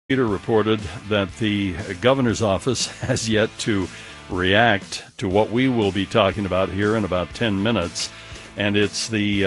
Peter reported that the governor's office has yet to react to what we will be talking about here in about 10 minutes. And it's the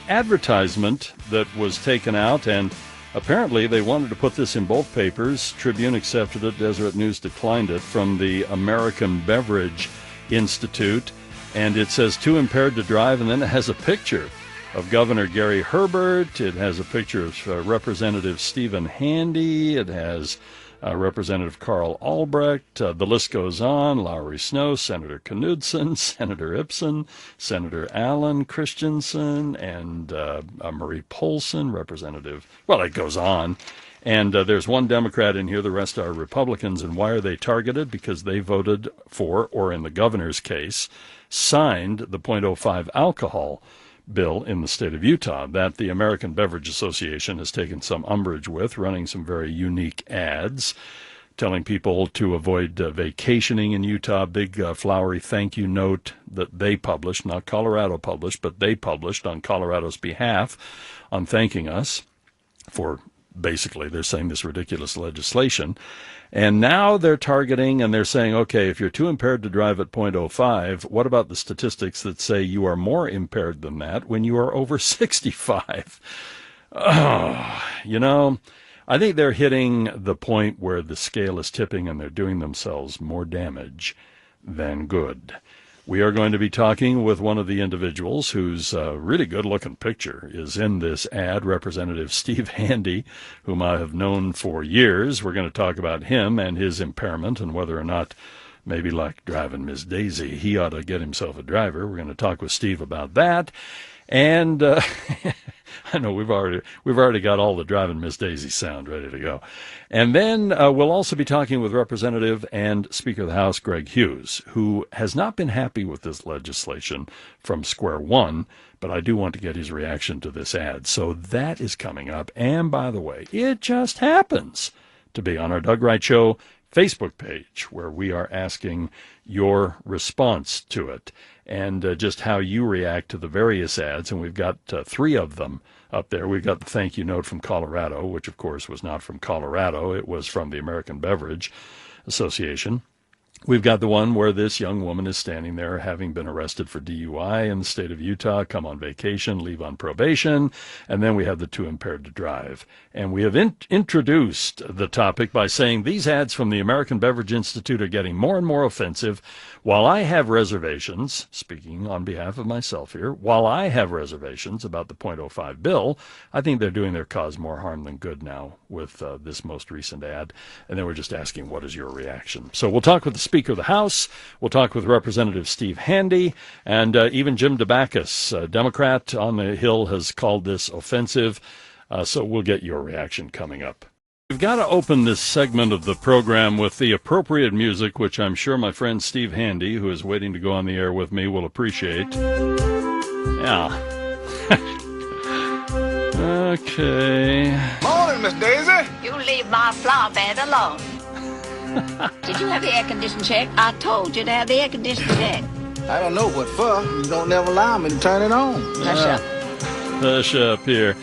advertisement that was taken out, and apparently they wanted to put this in both papers. Tribune accepted it, Deseret News declined it, from the American Beverage Institute. And it says too impaired to drive, and then it has a picture of Governor Gary Herbert. It has a picture of Representative Stephen Handy. It has Representative Carl Albrecht. The list goes on. Lowry Snow, Senator Knudsen, Senator Ipsen, Senator Allen Christensen, and Marie Polson, Representative. Well, it goes on. And there's one Democrat in here. The rest are Republicans. And why are they targeted? Because they voted for, or in the governor's case, signed the .05 alcohol bill in the state of Utah that the American Beverage Association has taken some umbrage with, running some very unique ads, telling people to avoid vacationing in Utah. Big flowery thank you note that they published, not Colorado published, but they published on Colorado's behalf on thanking us for, basically, they're saying this ridiculous legislation. And now they're targeting, and they're saying, okay, if you're too impaired to drive at .05, what about the statistics that say you are more impaired than that when you are over 65? Oh, I think they're hitting the point where the scale is tipping and they're doing themselves more damage than good. We are going to be talking with one of the individuals whose really good-looking picture is in this ad, Representative Steve Handy, whom I have known for years. We're going to talk about him and his impairment and whether or not, maybe like driving Miss Daisy, he ought to get himself a driver. We're going to talk with Steve about that. And I know we've already got all the driving Miss Daisy sound ready to go. And then we'll also be talking with Representative and Speaker of the House Greg Hughes, who has not been happy with this legislation from square one, but I do want to get his reaction to this ad. So that is coming up. And by the way, it just happens to be on our Doug Wright Show Facebook page, where we are asking your response to it and just how you react to the various ads. And we've got 3 of them up there. We've got the thank you note from Colorado, which, of course, was not from Colorado. It was from the American Beverage Association. We've got the one where this young woman is standing there having been arrested for DUI in the state of Utah, come on vacation, leave on probation, and then we have the too impaired to drive. And we have introduced the topic by saying these ads from the American Beverage Institute are getting more and more offensive. While I have reservations, speaking on behalf of myself here, while I have reservations about the .05 bill, I think they're doing their cause more harm than good now with this most recent ad. And then we're just asking, what is your reaction? So we'll talk with the Speaker of the House. We'll talk with Representative Steve Handy, and even Jim DeBackus, Democrat on the Hill, has called this offensive. So we'll get your reaction coming up. We've got to open this segment of the program with the appropriate music, which I'm sure my friend Steve Handy, who is waiting to go on the air with me, will appreciate. Yeah. Okay. Morning, Miss Daisy. You leave my flower bed alone. Did you have the air conditioning checked? I told you to have the air conditioning checked. I don't know what for. You don't never allow me to turn it on. Hush up. Hush up here.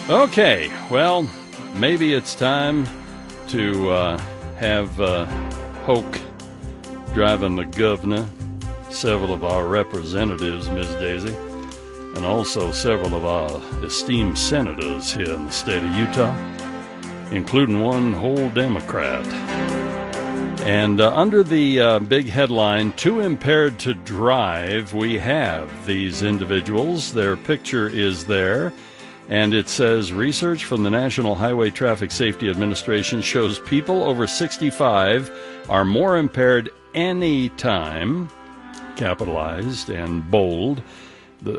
Okay, well, maybe it's time to have Hoke driving the governor, several of our representatives, Miss Daisy, and also several of our esteemed senators here in the state of Utah, including one whole Democrat. And under the big headline, Too Impaired to Drive, we have these individuals. Their picture is there, and it says, research from the National Highway Traffic Safety Administration shows people over 65 are more impaired anytime, capitalized and bold,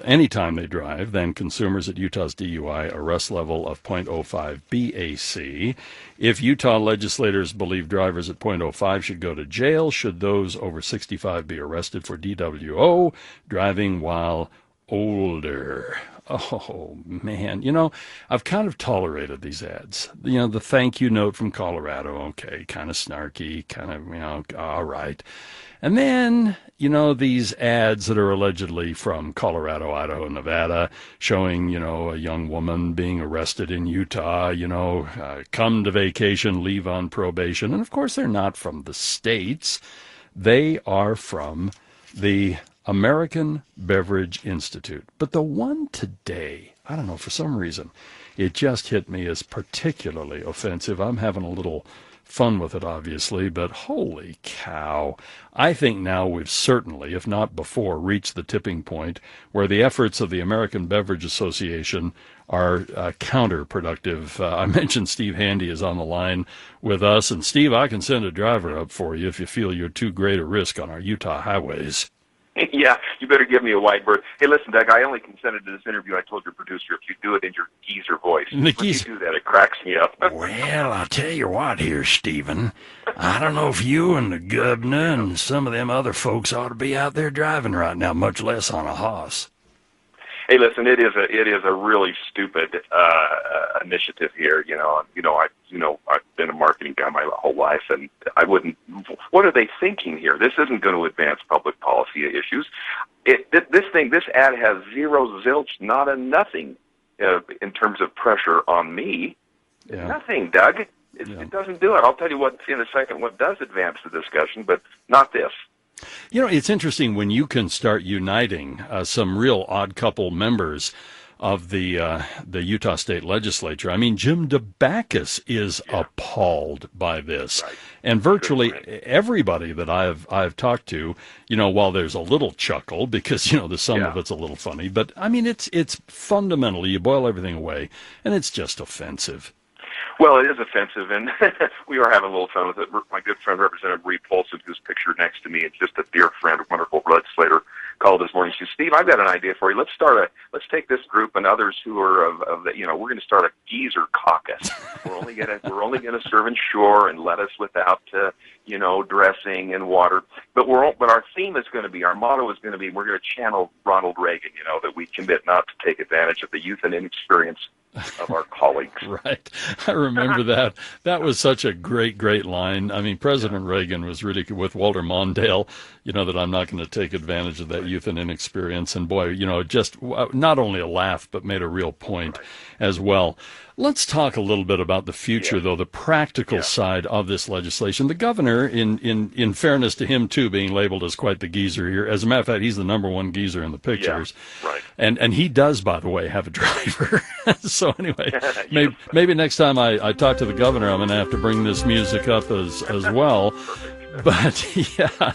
anytime they drive, than consumers at Utah's DUI arrest level of .05 BAC. If Utah legislators believe drivers at .05 should go to jail, should those over 65 be arrested for DWO, driving while older? Oh, man. I've kind of tolerated these ads. The thank you note from Colorado, okay, kind of snarky, kind of, all right. And then, these ads that are allegedly from Colorado, Idaho, and Nevada showing, a young woman being arrested in Utah, come to vacation, leave on probation. And of course, they're not from the states. They are from the American Beverage Institute. But the one today, I don't know, for some reason, it just hit me as particularly offensive. I'm having a little fun with it, obviously, but holy cow. I think now we've certainly, if not before, reached the tipping point where the efforts of the American Beverage Association are counterproductive. I mentioned Steve Handy is on the line with us, and Steve, I can send a driver up for you if you feel you're too great a risk on our Utah highways. Yeah, you better give me a wide berth. Hey, listen, Doug, I only consented to this interview. I told your producer if you do it in your geezer voice. When you do that, it cracks me up. Well, I'll tell you what here, Stephen. I don't know if you and the governor and some of them other folks ought to be out there driving right now, much less on a hoss. Hey, listen, it is a really stupid initiative here. I've been a marketing guy my whole life, and I wouldn't. What are they thinking here? This isn't going to advance public policy issues. This ad has zero, zilch, not a nothing in terms of pressure on me. Yeah. Nothing, Doug. It doesn't do it. I'll tell you what in a second. What does advance the discussion, but not this. It's interesting when you can start uniting some real odd couple members of the Utah State Legislature. I mean, Jim DeBackus is appalled by this, right. And virtually everybody that I've talked to, while there's a little chuckle because the sum of it's a little funny, but I mean it's fundamentally you boil everything away, and it's just offensive. Well, it is offensive, and we are having a little fun with it. My good friend, Representative Reed Polson, who's pictured next to me, and just a dear friend, a wonderful legislator, called this morning. She said, "Steve, I've got an idea for you. Let's take this group and others who are of the, we're going to start a geezer caucus. We're only going to serve inshore and lettuce without, dressing and water. But our theme is going to be, our motto is going to be, we're going to channel Ronald Reagan. That we commit not to take advantage of the youth and inexperience of our colleagues." Right. I remember that. That was such a great line. I mean, President Reagan was really with Walter Mondale, that I'm not going to take advantage of that youth and inexperience. And boy, just not only a laugh, but made a real point as well. Let's talk a little bit about the future, though, the practical side of this legislation. The governor, in fairness to him, too, being labeled as quite the geezer here. As a matter of fact, he's the number one geezer in the pictures. Yeah, right. And he does, by the way, have a driver. So anyway, maybe next time I talk to the governor, I'm going to have to bring this music up as well. But, yeah,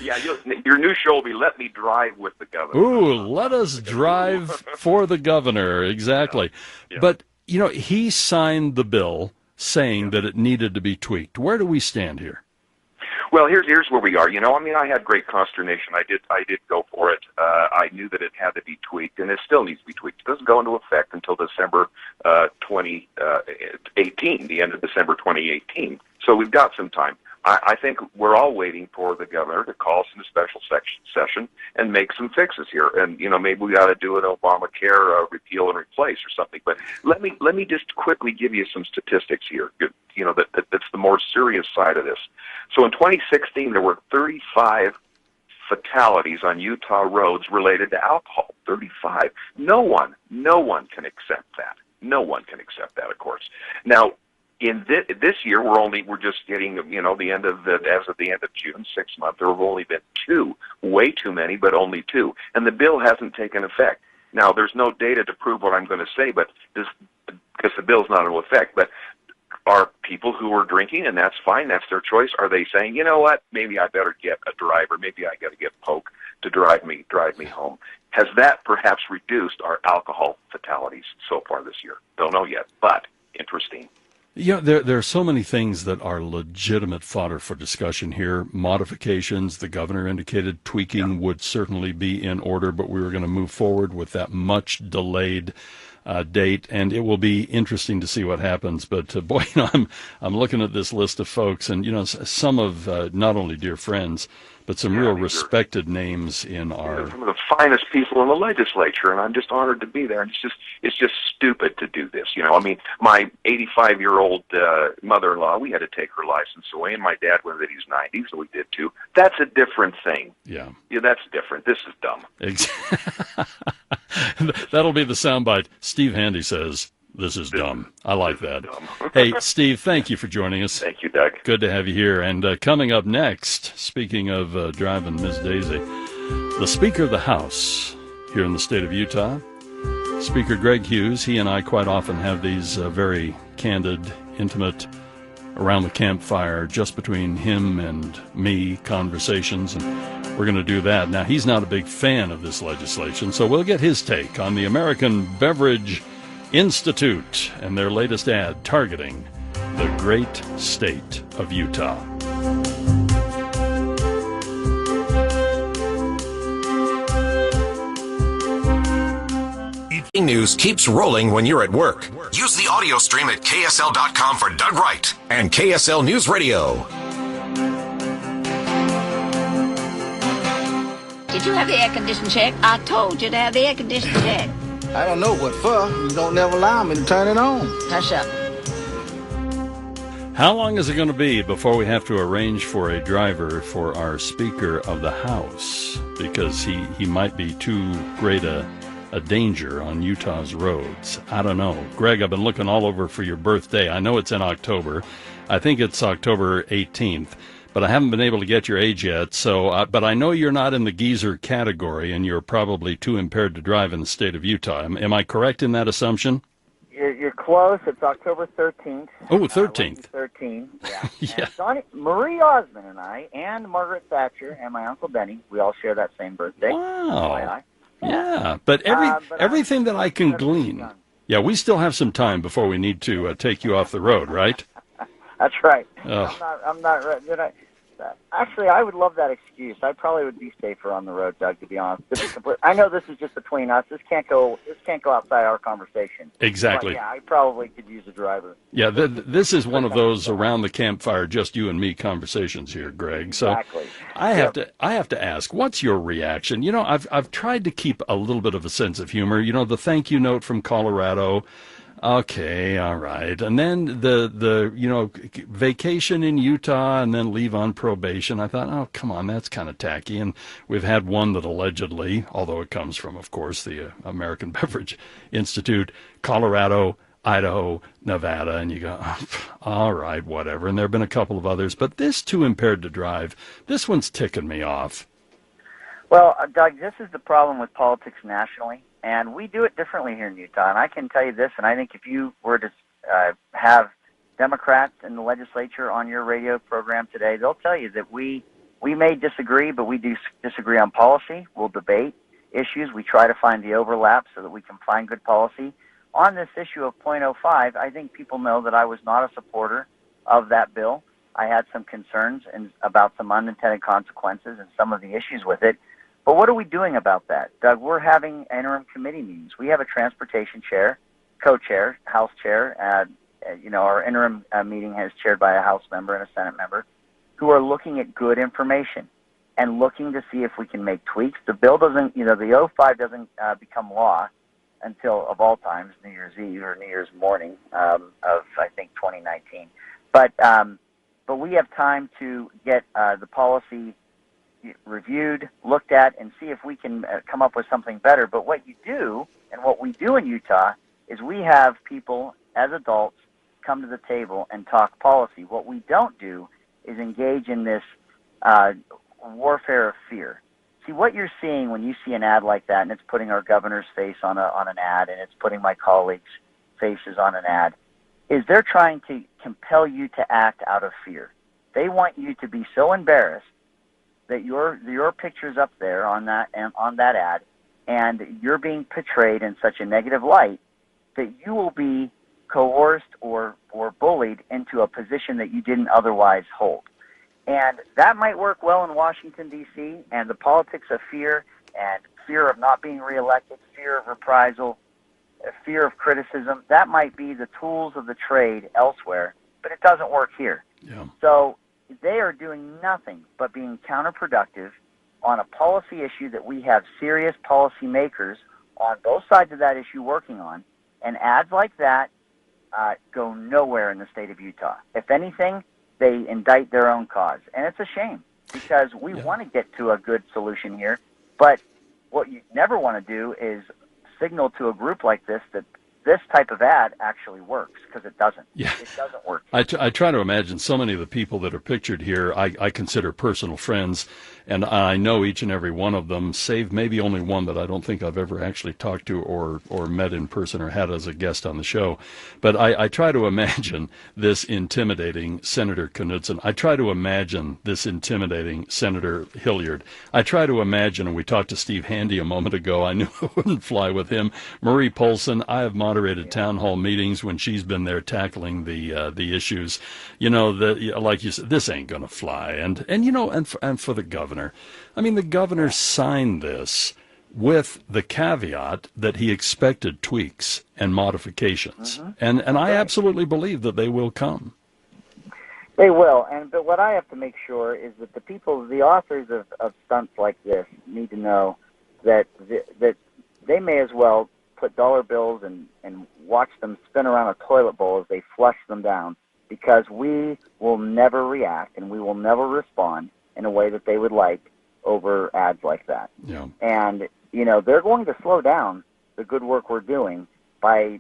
your new show will be Let Me Drive with the Governor. Ooh, let us drive for the governor. Exactly. Yeah. But, he signed the bill saying that it needed to be tweaked. Where do we stand here? Well, here's where we are. I had great consternation. I did go for it. I knew that it had to be tweaked, and it still needs to be tweaked. It doesn't go into effect until December 2018, the end of December 2018. So we've got some time. I think we're all waiting for the governor to call some special session and make some fixes here. And, maybe we ought to do an Obamacare repeal and replace or something. But let me just quickly give you some statistics here, that's the more serious side of this. So in 2016, there were 35 fatalities on Utah roads related to alcohol. 35. No one can accept that. No one can accept that, of course. Now, in this year, we're just getting, as of the end of June, 6 months, there have only been 2, way too many, but only 2. And the bill hasn't taken effect. Now, there's no data to prove what I'm going to say, but because the bill's not in effect, but are people who are drinking, and that's fine, that's their choice, are they saying, you know what, maybe I better get a driver, maybe I got to get Poke to drive me home? Has that perhaps reduced our alcohol fatalities so far this year? Don't know yet, but interesting. There are so many things that are legitimate fodder for discussion here. Modifications, the governor indicated tweaking would certainly be in order, but we were going to move forward with that much delayed date, and it will be interesting to see what happens. But boy, I'm looking at this list of folks, and some of not only dear friends, but some real respected names in our. Some of the finest people in the legislature, and I'm just honored to be there. And it's just stupid to do this. I mean, my 85-year-old mother-in-law, we had to take her license away, and my dad went that he's 90, so we did too. That's a different thing. Yeah, that's different. This is dumb. That'll be the soundbite. Steve Handy says, "This is dumb." I like that. Hey, Steve, thank you for joining us. Thank you, Doug. Good to have you here. And coming up next, speaking of driving Miss Daisy, the Speaker of the House here in the state of Utah, Speaker Greg Hughes. He and I quite often have these very candid, intimate, around the campfire, just between him and me conversations, and we're going to do that. Now, he's not a big fan of this legislation, so we'll get his take on the American Beverage Institute and their latest ad targeting the great state of Utah. News keeps rolling when you're at work. Use the audio stream at KSL.com for Doug Wright and KSL News Radio. Did you have the air condition check? I told you to have the air condition check. I don't know what for. You don't never allow me to turn it on. Hush up. How long is it going to be before we have to arrange for a driver for our Speaker of the House? Because he might be too great a danger on Utah's roads. I don't know. Greg, I've been looking all over for your birthday. I know it's in October. I think it's October 18th, but I haven't been able to get your age yet. So, but I know you're not in the geezer category, and you're probably too impaired to drive in the state of Utah. Am I correct in that assumption? You're close. It's October 13th. Oh, 13th. 13. Yeah. Yeah. Marie Osmond and I, and Margaret Thatcher, and my Uncle Benny, we all share that same birthday. Wow. Yeah, but everything that I can glean. Yeah, we still have some time before we need to take you off the road, right? That's right. Oh. I'm not. Actually, I would love that excuse. I probably would be safer on the road, Doug. To be honest, I know this is just between us. This can't go outside our conversation. Exactly. But yeah, I probably could use a driver. Yeah, this is one of those around the campfire, just you and me conversations here, Greg. So exactly. I have to ask, what's your reaction? I've tried to keep a little bit of a sense of humor. The thank you note from Colorado. Okay, all right. And then the vacation in Utah and then leave on probation. I thought, oh, come on, that's kind of tacky. And we've had one that allegedly, although it comes from, of course, the American Beverage Institute, Colorado, Idaho, Nevada, and you go, oh, all right, whatever. And there have been a couple of others, but this too impaired to drive, this one's ticking me off. Well, Doug, this is the problem with politics nationally, and we do it differently here in Utah. And I can tell you this, and I think if you were to have Democrats in the legislature on your radio program today, they'll tell you that we may disagree, but we do disagree on policy. We'll debate issues. We try to find the overlap so that we can find good policy. On this issue of .05, I think people know that I was not a supporter of that bill. I had some concerns about some unintended consequences and some of the issues with it. But what are we doing about that? Doug, we're having interim committee meetings. We have a transportation chair, co-chair, House chair. Our interim meeting is chaired by a House member and a Senate member who are looking at good information and looking to see if we can make tweaks. The bill doesn't, the 05 doesn't become law until, of all times, New Year's Eve or New Year's morning of, I think, 2019. But we have time to get the policy reviewed, looked at, and see if we can come up with something better. But what you do, and what we do in Utah, is we have people, as adults, come to the table and talk policy. What we don't do is engage in this warfare of fear. See, what you're seeing when you see an ad like that, and it's putting our governor's face on an ad, and it's putting my colleagues' faces on an ad, is they're trying to compel you to act out of fear. They want you to be so embarrassed that your picture's up there on that ad, and you're being portrayed in such a negative light that you will be coerced or bullied into a position that you didn't otherwise hold. And that might work well in Washington, D.C., and the politics of fear and fear of not being reelected, fear of reprisal, fear of criticism, that might be the tools of the trade elsewhere, but it doesn't work here. Yeah. So they are doing nothing but being counterproductive on a policy issue that we have serious policymakers on both sides of that issue working on, and ads like that go nowhere in the state of Utah. If anything, they indict their own cause, and it's a shame because we want to get to a good solution here, but what you never want to do is signal to a group like this that this type of ad actually works, because it doesn't. Yeah. It doesn't work. I try to imagine so many of the people that are pictured here, I consider personal friends, and I know each and every one of them, save maybe only one that I don't think I've ever actually talked to or met in person or had as a guest on the show. But I try to imagine this intimidating Senator Knudsen. I try to imagine this intimidating Senator Hilliard. I try to imagine, and we talked to Steve Handy a moment ago, I knew it wouldn't fly with him. Marie Polson, I have moderated town hall meetings when she's been there tackling the issues. You know, like you said, this ain't going to fly. And for the governor, I mean, the governor signed this with the caveat that he expected tweaks and modifications. And I absolutely believe that they will come. They will, but what I have to make sure is that the authors of stunts like this need to know that they may as well put dollar bills and watch them spin around a toilet bowl as they flush them down, because we will never react and we will never respond in a way that they would like over ads like that. Yeah. And, they're going to slow down the good work we're doing by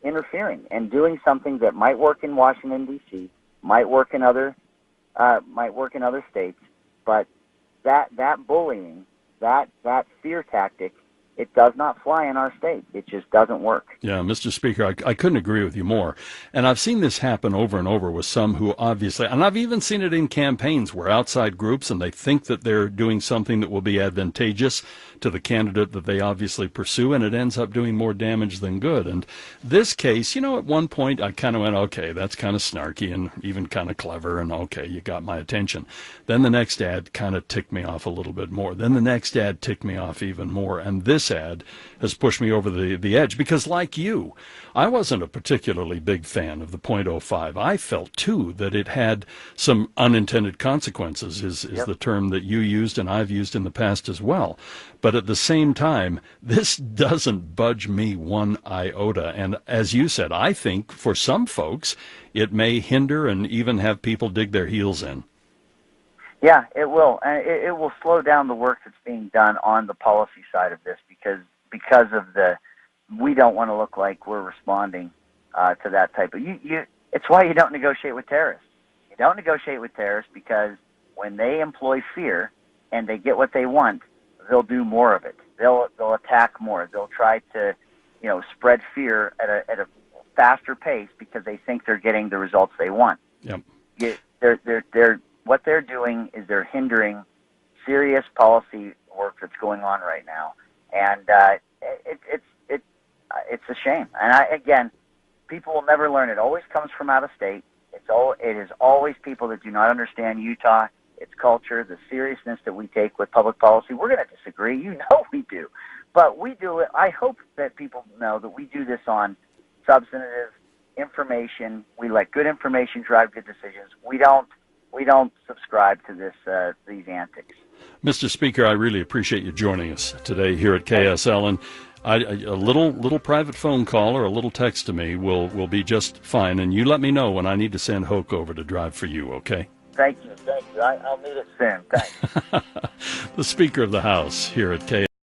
interfering and doing something that might work in Washington, D.C., might work in other states, but that bullying, that fear tactic, it does not fly in our state. It just doesn't work. Yeah, Mr. Speaker, I couldn't agree with you more. And I've seen this happen over and over with some who obviously, and I've even seen it in campaigns where outside groups, and they think that they're doing something that will be advantageous to the candidate that they obviously pursue, and it ends up doing more damage than good. And this case, at one point I kind of went, okay, that's kind of snarky and even kind of clever, and okay, you got my attention. Then the next ad kind of ticked me off a little bit more. Then the next ad ticked me off even more. And this ad has pushed me over the edge, because like you, I wasn't a particularly big fan of the .05. I felt too that it had some unintended consequences, is the term that you used and I've used in the past as well. But at the same time, this doesn't budge me one iota. And as you said, I think for some folks it may hinder and even have people dig their heels in. Yeah, it will. And it will slow down the work that's being done on the policy side of this, because of we don't want to look like we're responding to that type of. It's why you don't negotiate with terrorists. You don't negotiate with terrorists because when they employ fear and they get what they want, they'll do more of it. They'll attack more. They'll try to, spread fear at a faster pace because they think they're getting the results they want. Yep. What they're doing is they're hindering serious policy work that's going on right now, and it's a shame. And again, people will never learn. It always comes from out of state. It is always people that do not understand Utah, its culture, the seriousness that we take with public policy. We're going to disagree. We do. But we do it. I hope that people know that we do this on substantive information. We let good information drive good decisions. We don't subscribe to these antics. Mr. Speaker, I really appreciate you joining us today here at KSL, and a little private phone call or a little text to me will be just fine, and you let me know when I need to send Hoke over to drive for you, okay? Thank you. I'll need it soon. Thanks. The Speaker of the House here at KSL.